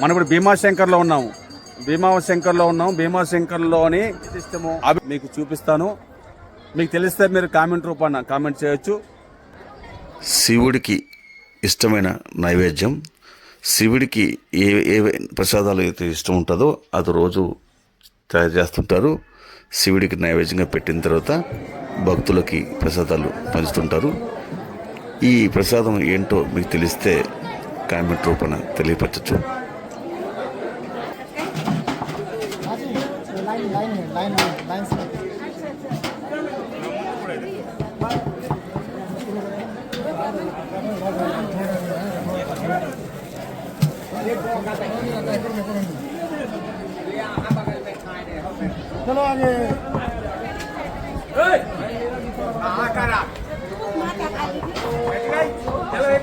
మనం ఇప్పుడు భీమాశంకర్లో ఉన్నాము. భీమాశంకర్లోని సిస్టము మీకు చూపిస్తాను. మీకు తెలిస్తే మీరు కామెంట్ రూపాన కామెంట్ చేయొచ్చు. శివుడికి ఇష్టమైన నైవేద్యం, శివుడికి ఏ ఏ ప్రసాదాలు అయితే ఇష్టం ఉంటుందో అది రోజు తయారు చేస్తుంటారు. శివుడికి నైవేద్యంగా పెట్టిన తర్వాత భక్తులకి ప్రసాదాలు పంచుతుంటారు. ఈ ప్రసాదం ఏంటో మీకు తెలిస్తే కామెంట్ రూపాన తెలియపరచచ్చు. चलो आगे चलो